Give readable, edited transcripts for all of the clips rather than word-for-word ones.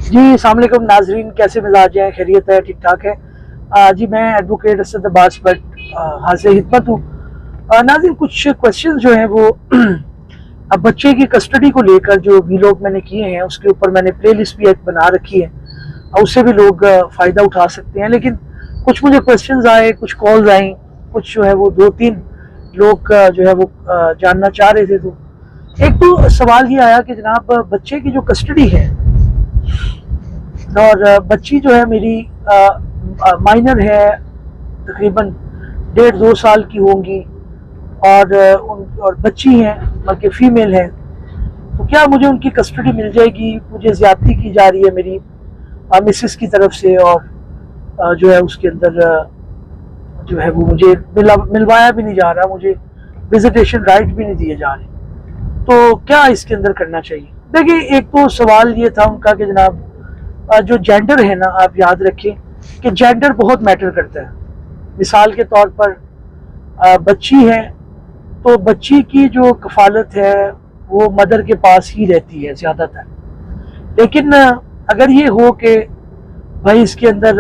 जी अस्सलाम वालेकुम नाजरीन, कैसे मिजाज हैं? खैरियत है? ठीक ठाक है। जी मैं एडवोकेट असद अब्बास भट्ट हाज़िर खिदमत हूँ। नाज़रीन, कुछ क्वेश्चन जो हैं वो अब बच्चे की कस्टडी को लेकर जो वीलॉग मैंने किए हैं उसके ऊपर मैंने प्लेलिस्ट भी एक बना रखी है और उससे भी लोग फ़ायदा उठा सकते हैं। लेकिन कुछ मुझे क्वेश्चंस आए, कुछ कॉल्स आई, कुछ जो है वो 2-3 लोग जो है वो जानना चाह रहे थे। तो एक तो सवाल ये आया कि जनाब बच्चे की जो कस्टडी है और बच्ची जो है मेरी माइनर है, तकरीबन 1.5-2 साल की होंगी और बच्ची हैं बल्कि फ़ीमेल है। तो क्या मुझे उनकी कस्टडी मिल जाएगी? मुझे ज़्यादती की जा रही है मेरी मिसेस की तरफ से और जो है उसके अंदर जो है वो मुझे मिलवाया भी नहीं जा रहा, मुझे विजिटेशन राइट भी नहीं दिए जा रहे। तो क्या इसके अंदर करना चाहिए? देखिए, एक तो सवाल ये था उनका कि जनाब जो जेंडर है ना, आप याद रखें कि जेंडर बहुत मैटर करता है। मिसाल के तौर पर बच्ची है तो बच्ची की जो कफालत है वो मदर के पास ही रहती है ज़्यादातर। लेकिन अगर ये हो कि भाई इसके अंदर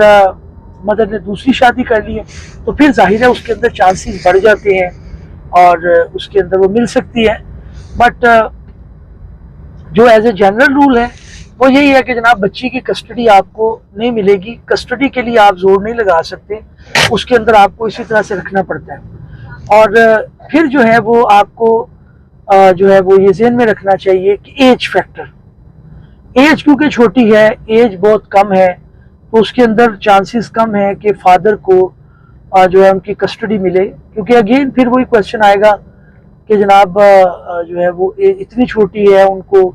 मदर ने दूसरी शादी कर ली है तो फिर जाहिर है उसके अंदर चांसेस बढ़ जाते हैं और उसके अंदर वो मिल सकती है। बट जो एज ए जनरल रूल है वो यही है कि जनाब बच्ची की कस्टडी आपको नहीं मिलेगी। कस्टडी के लिए आप जोर नहीं लगा सकते, उसके अंदर आपको इसी तरह से रखना पड़ता है। और फिर जो है वो आपको जो है वो ये ज़हन में रखना चाहिए कि एज फैक्टर, एज क्योंकि छोटी है, एज बहुत कम है, तो उसके अंदर चांसेस कम है कि फादर को जो है उनकी कस्टडी मिले। क्योंकि अगेन फिर वही क्वेश्चन आएगा कि जनाब जो है वो इतनी छोटी है, उनको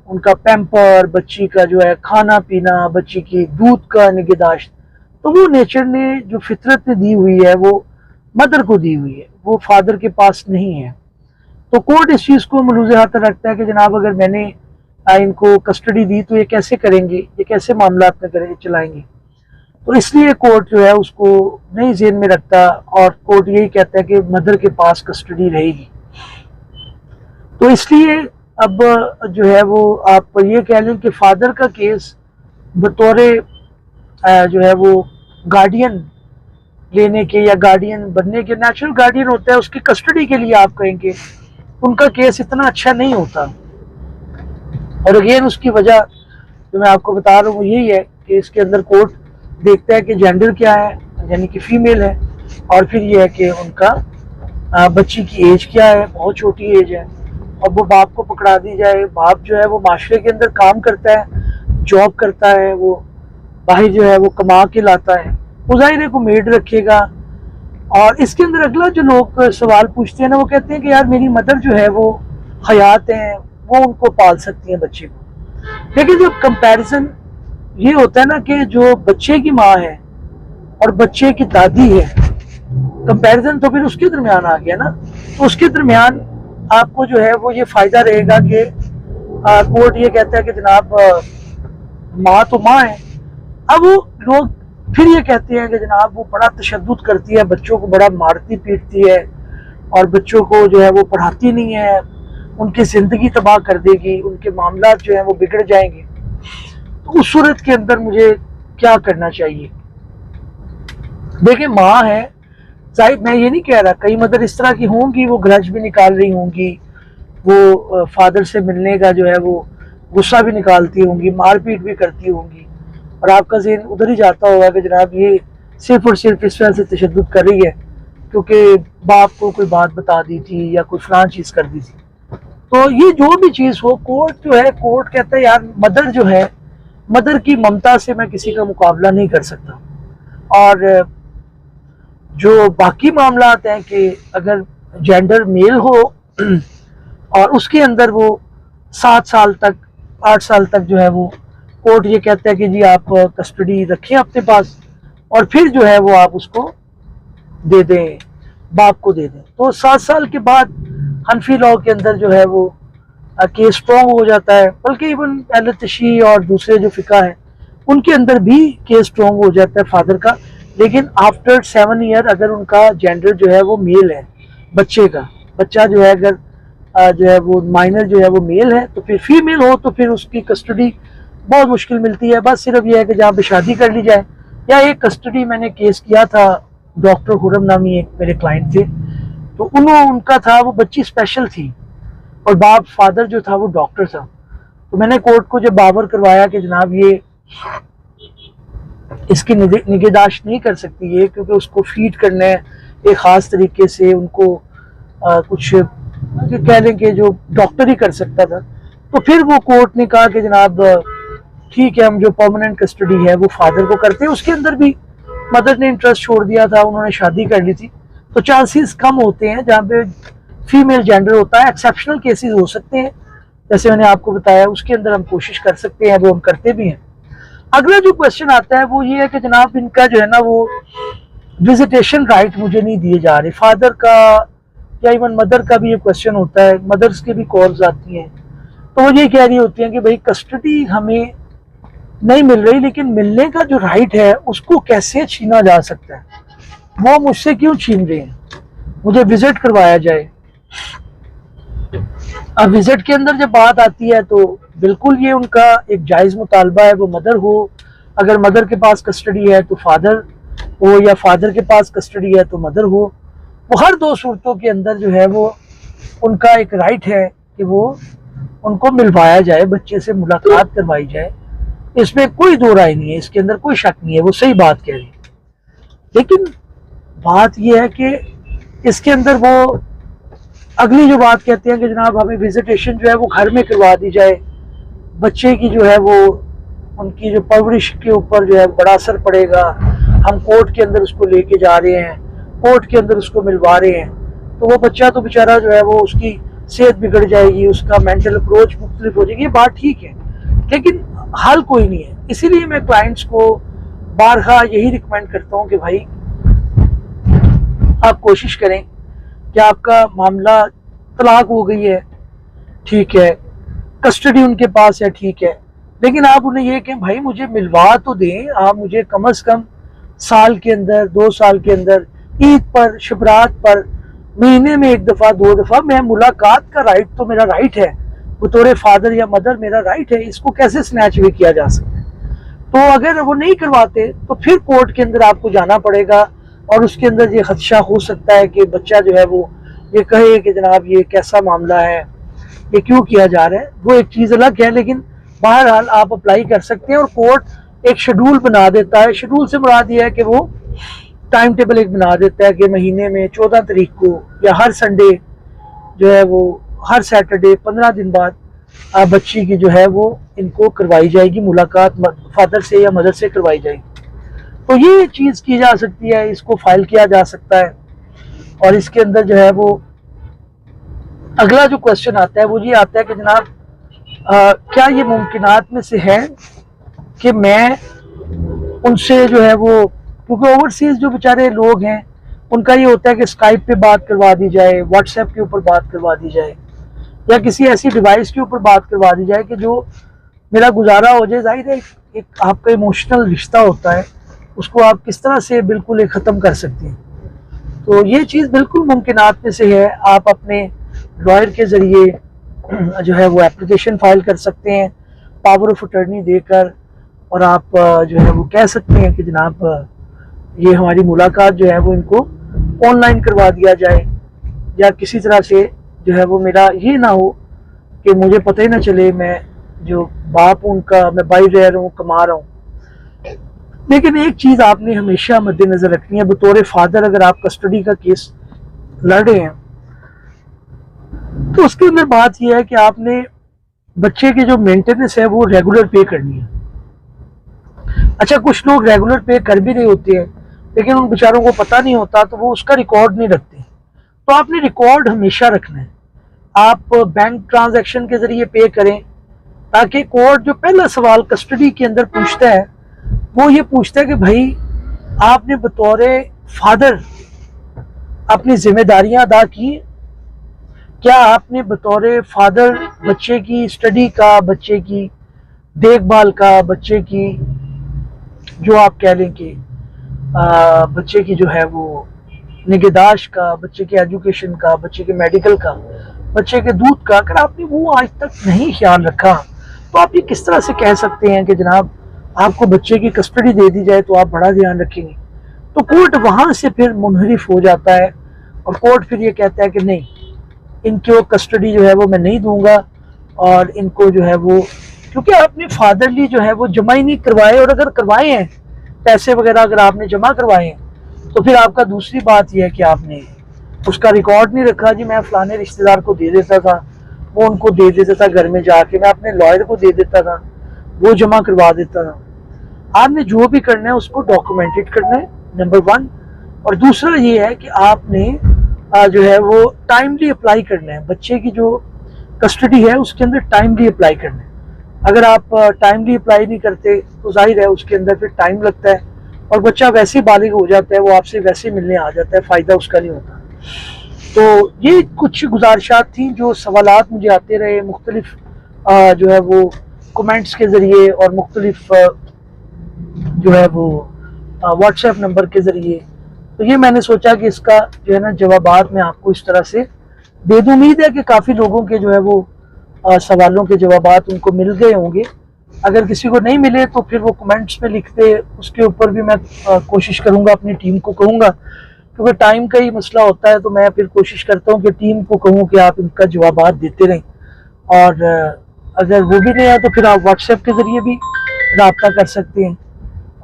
उनका पैम्पर, बच्ची का जो है खाना पीना, बच्ची की दूध का निगहदाश्त, तो वो नेचर ने जो फितरत ने दी हुई है वो मदर को दी हुई है, वो फादर के पास नहीं है। तो कोर्ट इस चीज़ को मलूज़े हाथ रखता है कि जनाब अगर मैंने इनको कस्टडी दी तो ये कैसे करेंगे, ये कैसे मामला अपने करेंगे, चलाएंगे। तो इसलिए कोर्ट जो है उसको नहीं ज़हन में रखता और कोर्ट यही कहता है कि मदर के पास कस्टडी रहेगी। तो इसलिए अब जो है वो आप ये कह लें कि फादर का केस बतौर जो है वो गार्डियन लेने के या गार्डियन बनने के, नेचुरल गार्डियन होता है, उसकी कस्टडी के लिए आप कहेंगे उनका केस इतना अच्छा नहीं होता। और अगेन उसकी वजह जो मैं आपको बता रहा हूँ वो यही है कि इसके अंदर कोर्ट देखता है कि जेंडर क्या है, यानी कि फीमेल है, और फिर ये है कि उनका बच्ची की एज क्या है, बहुत छोटी एज है, और वो बाप को पकड़ा दी जाए। बाप जो है वो माशरे के अंदर काम करता है, जॉब करता है, वो बाहर जो है वो कमा के लाता है, वो ज़ाहिर को मेड रखेगा। और इसके अंदर अगला जो लोग सवाल पूछते हैं ना, वो कहते हैं कि यार मेरी मदर जो है वो हयात हैं, वो उनको पाल सकती हैं बच्चे को। लेकिन जब कंपैरिजन ये होता है ना कि जो बच्चे की माँ है और बच्चे की दादी है, कंपैरिजन तो फिर उसके दरमियान आ गया ना। तो उसके दरमियान आपको जो है वो ये फायदा रहेगा कि कोर्ट ये कहता है कि जनाब माँ तो माँ है। अब वो लोग फिर ये कहते हैं कि जनाब वो बड़ा तशद्दुद करती है, बच्चों को बड़ा मारती पीटती है और बच्चों को जो है वो पढ़ाती नहीं है, उनकी ज़िंदगी तबाह कर देगी, उनके मामला जो है वो बिगड़ जाएंगे। तो उस सूरत के अंदर मुझे क्या करना चाहिए? देखिए, माँ है, जाहिर मैं ये नहीं कह रहा, कई मदर इस तरह की होंगी, वो ग्रज भी निकाल रही होंगी, वो फादर से मिलने का जो है वो गुस्सा भी निकालती होंगी, मारपीट भी करती होंगी, और आपका ज़हन उधर ही जाता होगा कि जनाब ये सिर्फ और सिर्फ इस वजह से तशद्दुद कर रही है क्योंकि बाप को कोई बात बता दी थी या कोई फलां चीज़ कर दी थी। तो ये जो भी चीज़ हो, कोर्ट जो है, कोर्ट कहता है यार मदर जो है, मदर की ममता से मैं किसी का मुकाबला नहीं कर सकता। और जो बाकी मामला हैं कि अगर जेंडर मेल हो और उसके अंदर वो 7 साल तक, 8 साल तक जो है वो कोर्ट ये कहता है कि जी आप कस्टडी रखें अपने पास और फिर जो है वो आप उसको दे दें, बाप को दे दें। तो 7 साल के बाद हनफी लॉ के अंदर जो है वो केस स्ट्रॉन्ग हो जाता है, बल्कि इवन अहले तशरीह और दूसरे जो फ़िक़ा हैं उनके अंदर भी केस स्ट्रॉन्ग हो जाता है फादर का। लेकिन आफ्टर 7 ईयर अगर उनका जेंडर जो है वो मेल है, बच्चे का, बच्चा जो है अगर जो है वो माइनर जो है वो मेल है, तो फिर फीमेल हो तो फिर उसकी कस्टडी बहुत मुश्किल मिलती है। बस सिर्फ यह है कि जहाँ पे शादी कर ली जाए। या एक कस्टडी मैंने केस किया था, डॉक्टर हुरम नामी एक मेरे क्लाइंट थे, तो उनका था, वो बच्ची स्पेशल थी और बाप फादर जो था वो डॉक्टर था। तो मैंने कोर्ट को जब बावर करवाया कि जनाब ये इसकी निगहदाश्त नहीं कर सकती है, क्योंकि उसको फीड करना है एक ख़ास तरीके से, उनको कुछ कह लें कि जो डॉक्टर ही कर सकता था। तो फिर वो कोर्ट ने कहा कि जनाब ठीक है, हम जो परमानेंट कस्टडी है वो फादर को करते हैं। उसके अंदर भी मदर ने इंटरेस्ट छोड़ दिया था, उन्होंने शादी कर ली थी। तो चांसेस कम होते हैं जहाँ पे फीमेल जेंडर होता है। एक्सेप्शनल केसेस हो सकते हैं, जैसे मैंने आपको बताया, उसके अंदर हम कोशिश कर सकते हैं, वो हम करते भी हैं। अगला जो क्वेश्चन आता है वो ये है कि जनाब इनका जो है ना वो विजिटेशन राइट मुझे नहीं दिए जा रहे। फादर का या इवन मदर का भी ये क्वेश्चन होता है, मदर्स के भी कॉल्स आती हैं, तो वो ये कह रही होती हैं कि भाई कस्टडी हमें नहीं मिल रही, लेकिन मिलने का जो राइट है उसको कैसे छीना जा सकता है, वो मुझसे क्यों छीन रहे हैं, मुझे विजिट करवाया जाए। अब विजिट के अंदर जब बात आती है तो बिल्कुल ये उनका एक जायज़ मुतालबा है, वो मदर हो, अगर मदर के पास कस्टडी है तो फादर हो, या फादर के पास कस्टडी है तो मदर हो। वो हर दो सूरतों के अंदर जो है वो उनका एक राइट है कि वो उनको मिलवाया जाए, बच्चे से मुलाकात करवाई जाए। इसमें कोई दो राय नहीं है, इसके अंदर कोई शक नहीं है, वो सही बात कह रही है। लेकिन बात यह है कि इसके अंदर वो अगली जो बात कहते हैं कि जनाब हमें विजिटेशन जो है वो घर में करवा दी जाए, बच्चे की जो है वो उनकी जो परवरिश के ऊपर जो है बड़ा असर पड़ेगा, हम कोर्ट के अंदर उसको लेके जा रहे हैं, कोर्ट के अंदर उसको मिलवा रहे हैं, तो वो बच्चा तो बेचारा जो है वो उसकी सेहत बिगड़ जाएगी, उसका मेंटल अप्रोच मुख्तलिफ हो जाएगी। ये बात ठीक है, लेकिन हल कोई नहीं है। इसीलिए मैं क्लाइंट्स को बारहा यही रिकमेंड करता हूँ कि भाई आप कोशिश करें कि आपका मामला तलाक हो गई है, ठीक है, कस्टडी उनके पास है, ठीक है, लेकिन आप उन्हें ये कहें भाई मुझे मिलवा तो दें, आप मुझे कम से कम साल के अंदर, 2 साल के अंदर, ईद पर, शबरात पर, महीने में 1 दफ़ा 2 दफ़ा मैं मुलाकात का राइट तो मेरा राइट है, बतौर फादर या मदर मेरा राइट है, इसको कैसे स्नैच भी किया जा सकता है। तो अगर वो नहीं करवाते तो फिर कोर्ट के अंदर आपको जाना पड़ेगा, और उसके अंदर ये खदशा हो सकता है कि बच्चा जो है वो ये कहे कि जनाब ये कैसा मामला है, ये क्यों किया जा रहा है। वो एक चीज़ अलग है, लेकिन बहरहाल आप अप्लाई कर सकते हैं और कोर्ट एक शेड्यूल बना देता है। शेड्यूल से मुराद ये है कि वो टाइम टेबल एक बना देता है कि महीने में 14 तारीख को या हर संडे जो है वो हर सैटरडे 15 दिन बाद बच्ची की जो है वो इनको करवाई जाएगी मुलाकात, फादर से या मदर से करवाई जाएगी। तो ये चीज़ की जा सकती है, इसको फाइल किया जा सकता है। और इसके अंदर जो है वो अगला जो क्वेश्चन आता है वो ये आता है कि जनाब क्या ये मुमकिनात में से है कि मैं उनसे जो है वो, क्योंकि ओवरसीज जो बेचारे लोग हैं उनका ये होता है कि स्काइप पे बात करवा दी जाए, व्हाट्सएप के ऊपर बात करवा दी जाए, या किसी ऐसी डिवाइस के ऊपर बात करवा दी जाए कि जो मेरा गुजारा हो जाए। जाहिर है एक आपका इमोशनल रिश्ता होता है, उसको आप किस तरह से बिल्कुल एक ख़त्म कर सकते हैं। तो ये चीज़ बिल्कुल मुमकिनात में से है। आप अपने लॉयर के ज़रिए जो है वो एप्लीकेशन फाइल कर सकते हैं पावर ऑफ अटर्नी देकर, और आप जो है वो कह सकते हैं कि जनाब ये हमारी मुलाकात जो है वो इनको ऑनलाइन करवा दिया जाए, या किसी तरह से जो है वो मेरा ये ना हो कि मुझे पता ही ना चले मैं जो बाप हूँ उनका, मैं बाहर रह रहा हूँ, कमा रहा हूँ। लेकिन एक चीज़ आपने हमेशा मद्देनजर रखनी है, बतौर फादर अगर आप कस्टडी का केस लड़ रहे हैं तो उसके अंदर बात यह है कि आपने बच्चे के जो मेंटेनेंस है वो रेगुलर पे करनी है। अच्छा, कुछ लोग रेगुलर पे कर भी नहीं होते हैं, लेकिन उन बेचारों को पता नहीं होता तो वो उसका रिकॉर्ड नहीं रखते। तो आपने रिकॉर्ड हमेशा रखना है। आप बैंक ट्रांजैक्शन के जरिए पे करें, ताकि कोर्ट जो पहला सवाल कस्टडी के अंदर पूछता है वो ये पूछता है कि भाई आपने बतौर फादर अपनी जिम्मेदारियां अदा की, क्या आपने बतौर फादर बच्चे की स्टडी का, बच्चे की देखभाल का, बच्चे की जो आप कह लें कि बच्चे की जो है वो निगहदाश्त का, बच्चे के एजुकेशन का, बच्चे के मेडिकल का, बच्चे के दूध का, अगर आपने वो आज तक नहीं ख्याल रखा तो आप ये किस तरह से कह सकते हैं कि जनाब आपको बच्चे की कस्टडी दे दी जाए तो आप बड़ा ध्यान रखेंगे? तो कोर्ट वहां से फिर मुनहरिफ हो जाता है और कोर्ट फिर ये कहता है कि नहीं, इनको कस्टडी जो है वो मैं नहीं दूंगा, और इनको जो है वो, क्योंकि आपने फादरली जो है वो जमा ही नहीं करवाए, और अगर करवाए हैं पैसे वगैरह अगर आपने जमा करवाए हैं तो फिर आपका दूसरी बात यह है कि आपने उसका रिकॉर्ड नहीं रखा। जी मैं फलाने रिश्तेदार को दे देता था, वो उनको दे देता था, घर में जाके मैं अपने लॉयर को दे देता था, वो जमा करवा देता था। आपने जो भी करना है उसको डॉक्यूमेंटेड करना है, नंबर 1। और दूसरा ये है कि आपने जो है वो टाइमली अप्लाई करना है, बच्चे की जो कस्टडी है उसके अंदर टाइमली अप्लाई करना है। अगर आप टाइमली अप्लाई नहीं करते तो जाहिर है उसके अंदर फिर टाइम लगता है, और बच्चा वैसे बालिग हो जाता है, वो आपसे वैसे मिलने आ जाता है, फ़ायदा उसका नहीं होता। तो ये कुछ गुजारिशात थी, जो सवालात मुझे आते रहे मुख्तलिफ जो है वो कमेंट्स के ज़रिए और मुख्तलिफ जो है वो व्हाट्सएप नंबर के ज़रिए। तो ये मैंने सोचा कि इसका जो है ना जवाबात मैं आपको इस तरह से दे दूँ। उम्मीद है कि काफ़ी लोगों के जो है वो सवालों के जवाबात उनको मिल गए होंगे। अगर किसी को नहीं मिले तो फिर वो कमेंट्स में लिख दे, उसके ऊपर भी मैं कोशिश करूँगा, अपनी टीम को कहूँगा, क्योंकि टाइम का ही मसला होता है। तो मैं फिर कोशिश करता हूँ कि टीम को कहूँ कि आप इनका जवाबात देते रहें, और अगर वो भी नहीं है तो फिर आप व्हाट्सएप के ज़रिए भी रब्ता कर सकते हैं,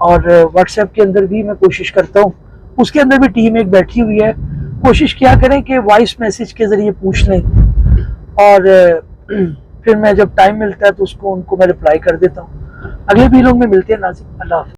और व्हाट्सएप के अंदर भी मैं कोशिश करता हूँ, उसके अंदर भी टीम एक बैठी हुई है। कोशिश क्या करें कि वॉइस मैसेज के ज़रिए पूछ लें, और फिर मैं जब टाइम मिलता है तो उसको उनको मैं रिप्लाई कर देता हूँ। अगले वीडियो में मिलते हैं नाज़रीन, अल्लाह हाफ़िज़।